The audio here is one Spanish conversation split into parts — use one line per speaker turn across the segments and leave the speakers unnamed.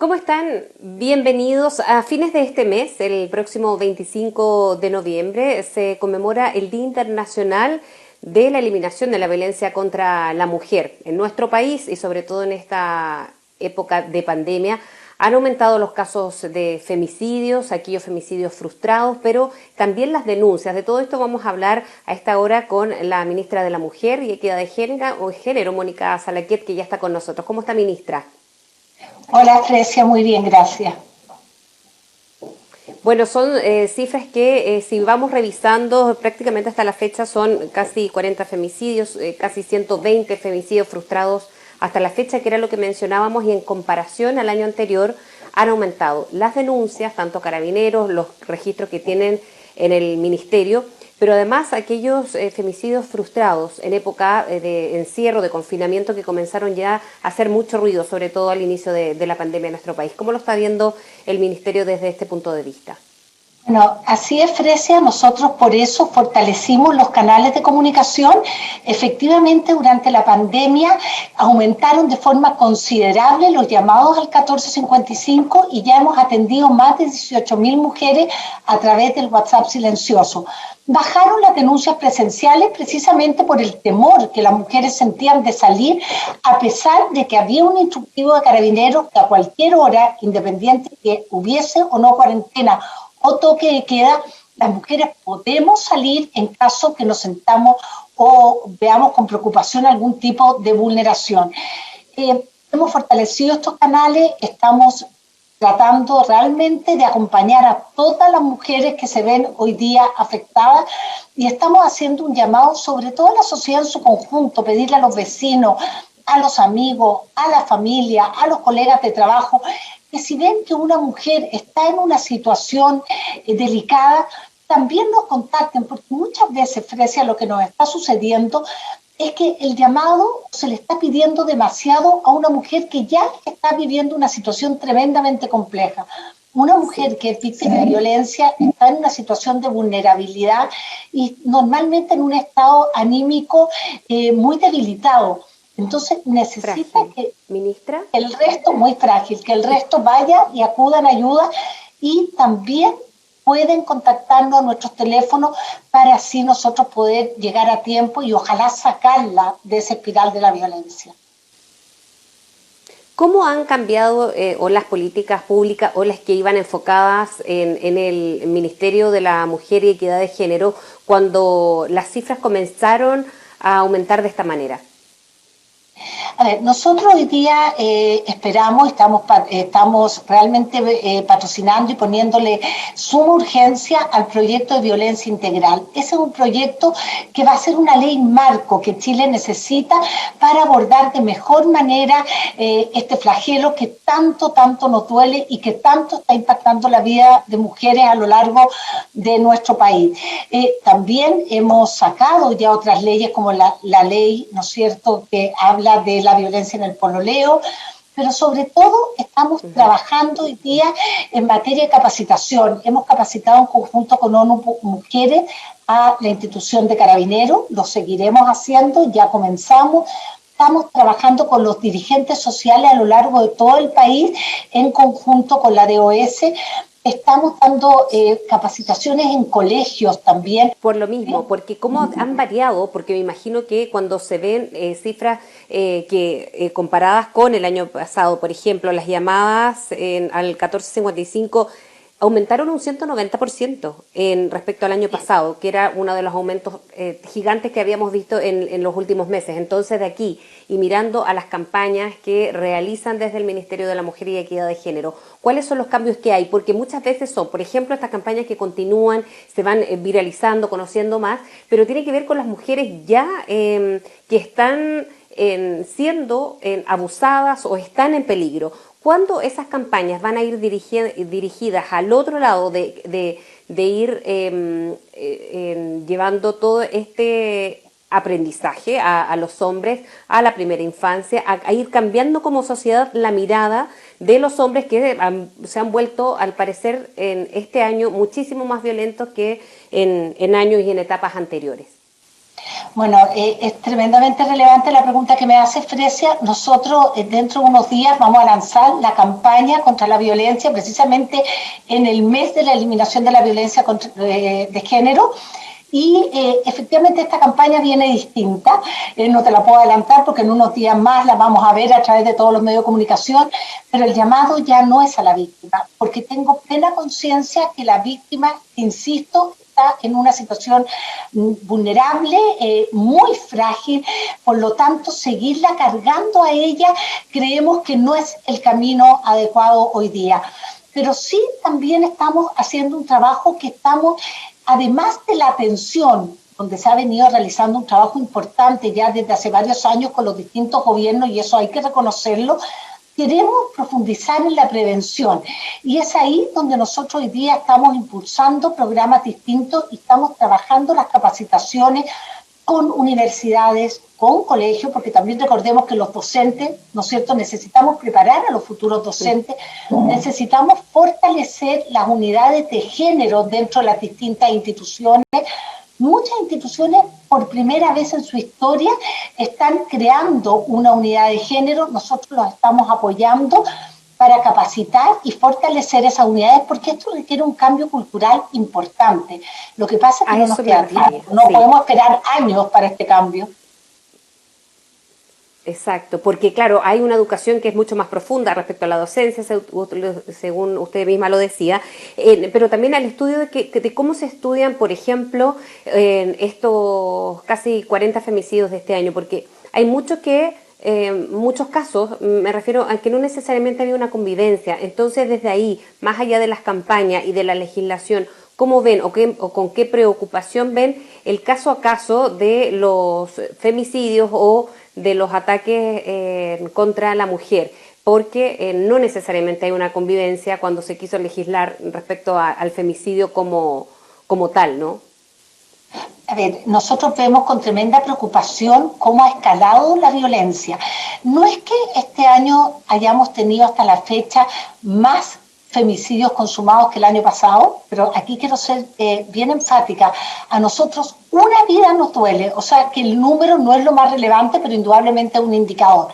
¿Cómo están? Bienvenidos. A fines de este mes, el próximo 25 de noviembre, se conmemora el Día Internacional de la Eliminación de la Violencia contra la Mujer. En nuestro país y sobre todo en esta época de pandemia han aumentado los casos de femicidios, aquellos femicidios frustrados, pero también las denuncias. De todo esto vamos a hablar a esta hora con la ministra de la Mujer y Equidad de Género, Mónica Salaquet, que ya está con nosotros. ¿Cómo está, ministra?
Hola, Frecia, muy bien, gracias.
Bueno, son cifras que si vamos revisando prácticamente hasta la fecha son casi 40 femicidios, casi 120 femicidios frustrados hasta la fecha, que era lo que mencionábamos, y en comparación al año anterior han aumentado las denuncias, tanto Carabineros, los registros que tienen en el Ministerio, pero además aquellos femicidios frustrados en época de encierro, de confinamiento, que comenzaron ya a hacer mucho ruido, sobre todo al inicio de la pandemia en nuestro país. ¿Cómo lo está viendo el Ministerio desde este punto de vista?
Bueno, así es, Frecia, nosotros por eso fortalecimos los canales de comunicación. Efectivamente, durante la pandemia aumentaron de forma considerable los llamados al 1455 y ya hemos atendido más de 18.000 mujeres a través del WhatsApp silencioso. Bajaron las denuncias presenciales precisamente por el temor que las mujeres sentían de salir, a pesar de que había un instructivo de Carabineros que a cualquier hora, independiente que hubiese o no cuarentena o toque de queda, las mujeres podemos salir en caso que nos sentamos o veamos con preocupación algún tipo de vulneración. Hemos fortalecido estos canales, estamos tratando realmente de acompañar a todas las mujeres que se ven hoy día afectadas y estamos haciendo un llamado sobre todo a la sociedad en su conjunto, pedirle a los vecinos, a los amigos, a la familia, a los colegas de trabajo, que si ven que una mujer está en una situación delicada, también nos contacten, porque muchas veces, Frecia, lo que nos está sucediendo es que el llamado se le está pidiendo demasiado a una mujer que ya está viviendo una situación tremendamente compleja. Una mujer que es víctima de violencia está en una situación de vulnerabilidad y normalmente en un estado anímico muy debilitado. Entonces necesita que
ministra,
el resto, muy frágil, que el resto vaya y acudan a ayuda y también pueden contactarnos a nuestros teléfonos para así nosotros poder llegar a tiempo y ojalá sacarla de esa espiral de la violencia.
¿Cómo han cambiado o las políticas públicas o las que iban enfocadas en el Ministerio de la Mujer y Equidad de Género cuando las cifras comenzaron a aumentar de esta manera?
A ver, nosotros hoy día estamos realmente patrocinando y poniéndole suma urgencia al proyecto de violencia integral. Ese es un proyecto que va a ser una ley marco que Chile necesita para abordar de mejor manera este flagelo que tanto nos duele y que tanto está impactando la vida de mujeres a lo largo de nuestro país. También hemos sacado ya otras leyes como la ley, ¿no es cierto?, que habla de la violencia en el pololeo, pero sobre todo estamos trabajando hoy día en materia de capacitación. Hemos capacitado en conjunto con ONU Mujeres a la institución de Carabineros, lo seguiremos haciendo, ya comenzamos. Estamos trabajando con los dirigentes sociales a lo largo de todo el país en conjunto con la DOS. Estamos dando capacitaciones en colegios también.
Por lo mismo, porque cómo han variado, porque me imagino que cuando se ven cifras comparadas con el año pasado, por ejemplo, las llamadas al 1455 aumentaron un 190% respecto al año pasado, que era uno de los aumentos gigantes que habíamos visto en los últimos meses. Entonces, de aquí, y mirando a las campañas que realizan desde el Ministerio de la Mujer y Equidad de Género, ¿cuáles son los cambios que hay? Porque muchas veces son, por ejemplo, estas campañas que continúan, se van viralizando, conociendo más, pero tiene que ver con las mujeres ya que están siendo abusadas o están en peligro. ¿Cuándo esas campañas van a ir dirigidas al otro lado de ir llevando todo este aprendizaje a los hombres, a la primera infancia, a ir cambiando como sociedad la mirada de los hombres que se han vuelto, al parecer, en este año muchísimo más violentos que en años y en etapas anteriores?
Bueno, es tremendamente relevante la pregunta que me hace Fresia. Nosotros dentro de unos días vamos a lanzar la campaña contra la violencia, precisamente en el mes de la eliminación de la violencia de género. Y efectivamente esta campaña viene distinta, no te la puedo adelantar porque en unos días más la vamos a ver a través de todos los medios de comunicación, pero el llamado ya no es a la víctima, porque tengo plena conciencia que la víctima, insisto, está en una situación vulnerable, muy frágil, por lo tanto seguirla cargando a ella creemos que no es el camino adecuado hoy día. Pero sí también estamos haciendo un trabajo que estamos, además de la atención, donde se ha venido realizando un trabajo importante ya desde hace varios años con los distintos gobiernos, y eso hay que reconocerlo, queremos profundizar en la prevención. Y es ahí donde nosotros hoy día estamos impulsando programas distintos y estamos trabajando las capacitaciones con universidades, con colegios, porque también recordemos que los docentes, ¿no es cierto?, necesitamos preparar a los futuros docentes, necesitamos fortalecer las unidades de género dentro de las distintas instituciones. Muchas instituciones, por primera vez en su historia, están creando una unidad de género, nosotros los estamos apoyando para capacitar y fortalecer esas unidades, porque esto requiere un cambio cultural importante. Lo que pasa es que no nos queda tiempo, no podemos esperar años para este cambio.
Exacto, porque claro, hay una educación que es mucho más profunda respecto a la docencia, según usted misma lo decía, pero también al estudio de cómo se estudian, por ejemplo, estos casi 40 femicidios de este año, porque hay muchos casos, me refiero a que no necesariamente había una convivencia. Entonces, desde ahí, más allá de las campañas y de la legislación, ¿cómo ven o con qué preocupación ven el caso a caso de los femicidios o de los ataques contra la mujer? Porque no necesariamente hay una convivencia cuando se quiso legislar respecto al femicidio como tal, ¿no?
A ver, nosotros vemos con tremenda preocupación cómo ha escalado la violencia. No es que este año hayamos tenido hasta la fecha más femicidios consumados que el año pasado, pero aquí quiero ser bien enfática. A nosotros una vida nos duele, o sea que el número no es lo más relevante, pero indudablemente es un indicador.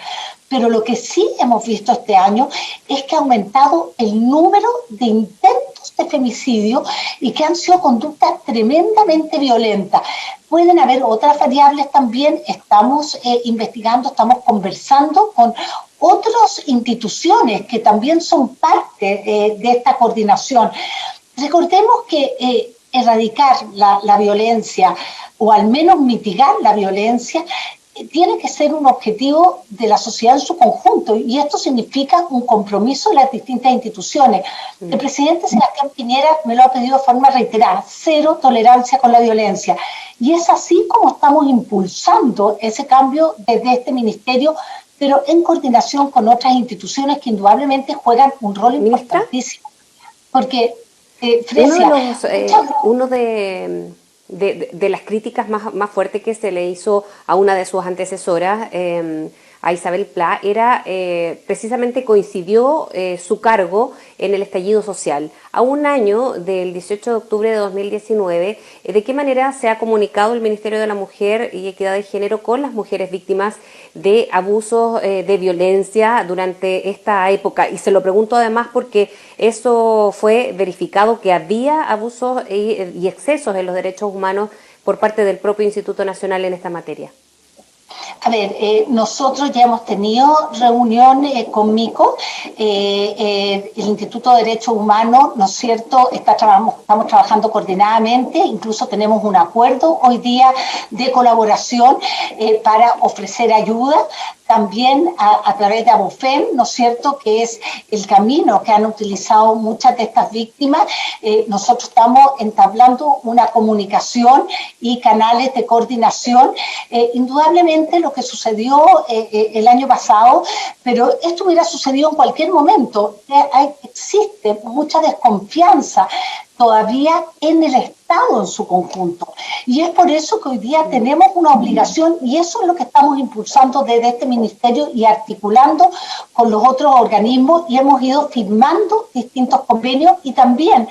Pero lo que sí hemos visto este año es que ha aumentado el número de intentos de femicidio y que han sido conductas tremendamente violentas. Pueden haber otras variables también, estamos investigando, estamos conversando con otras instituciones que también son parte de esta coordinación. Recordemos que erradicar la violencia o al menos mitigar la violencia tiene que ser un objetivo de la sociedad en su conjunto, y esto significa un compromiso de las distintas instituciones. El presidente Sebastián Piñera me lo ha pedido de forma reiterada: cero tolerancia con la violencia, y es así como estamos impulsando ese cambio desde este ministerio, pero en coordinación con otras instituciones que indudablemente juegan un rol importantísimo. Porque, Fresia,
uno de las críticas más fuertes que se le hizo a una de sus antecesoras, a Isabel Pla, era precisamente coincidió su cargo en el estallido social. A un año del 18 de octubre de 2019, ¿de qué manera se ha comunicado el Ministerio de la Mujer y Equidad de Género con las mujeres víctimas de abusos de violencia durante esta época? Y se lo pregunto además porque eso fue verificado, que había abusos y excesos en los derechos humanos por parte del propio Instituto Nacional en esta materia.
A ver, nosotros ya hemos tenido reunión con MICO, el Instituto de Derechos Humanos, ¿no es cierto?, estamos trabajando coordinadamente, incluso tenemos un acuerdo hoy día de colaboración para ofrecer ayuda. También a través de ABOFEM, ¿no es cierto?, que es el camino que han utilizado muchas de estas víctimas. Nosotros estamos entablando una comunicación y canales de coordinación. Indudablemente lo que sucedió el año pasado, pero esto hubiera sucedido en cualquier momento. Existe mucha desconfianza todavía en el Estado en su conjunto. Y es por eso que hoy día tenemos una obligación, y eso es lo que estamos impulsando desde este ministerio y articulando con los otros organismos, y hemos ido firmando distintos convenios. Y también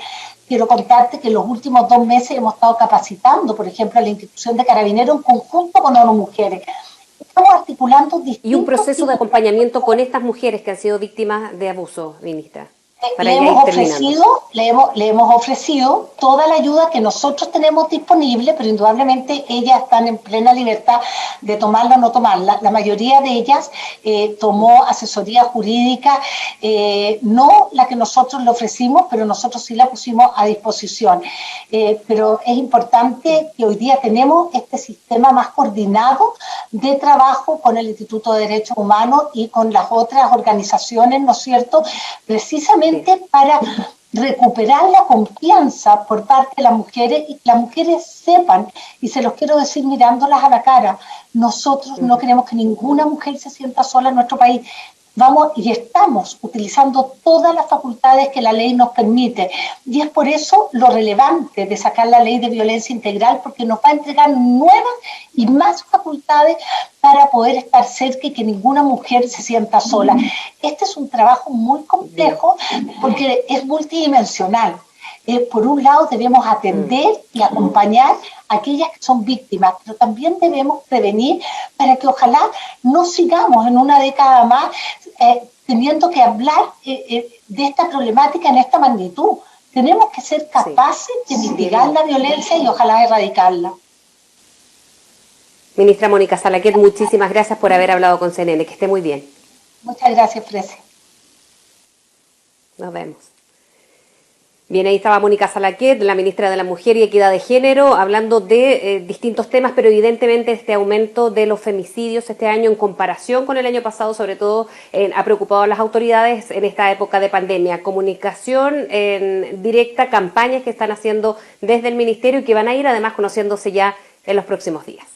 quiero contarte que en los últimos 2 meses hemos estado capacitando, por ejemplo, a la institución de Carabineros en conjunto con ONU Mujeres. Estamos articulando distintos...
Y un proceso de acompañamiento con estas mujeres que han sido víctimas de abuso, ministra.
Le hemos ofrecido toda la ayuda que nosotros tenemos disponible, pero indudablemente ellas están en plena libertad de tomarla o no tomarla. La mayoría de ellas tomó asesoría jurídica, no la que nosotros le ofrecimos, pero nosotros sí la pusimos a disposición. Pero es importante que hoy día tenemos este sistema más coordinado de trabajo con el Instituto de Derechos Humanos y con las otras organizaciones, ¿no es cierto?, precisamente para recuperar la confianza por parte de las mujeres, y que las mujeres sepan, y se los quiero decir mirándolas a la cara, nosotros no queremos que ninguna mujer se sienta sola en nuestro país. Vamos y estamos utilizando todas las facultades que la ley nos permite, y es por eso lo relevante de sacar la ley de violencia integral, porque nos va a entregar nuevas y más facultades para poder estar cerca y que ninguna mujer se sienta sola. Este es un trabajo muy complejo porque es multidimensional. Por un lado debemos atender y acompañar a aquellas que son víctimas, pero también debemos prevenir para que ojalá no sigamos en una década más teniendo que hablar de esta problemática en esta magnitud. Tenemos que ser capaces de mitigar la violencia y ojalá erradicarla.
Ministra Mónica Salaquet, muchísimas gracias por haber hablado con CNN. Que esté muy bien.
Muchas gracias, Frese.
Nos vemos. Bien, ahí estaba Mónica Salaquet, la ministra de la Mujer y Equidad de Género, hablando de distintos temas, pero evidentemente este aumento de los femicidios este año en comparación con el año pasado, sobre todo ha preocupado a las autoridades en esta época de pandemia. Comunicación en directa, campañas que están haciendo desde el ministerio y que van a ir además conociéndose ya en los próximos días.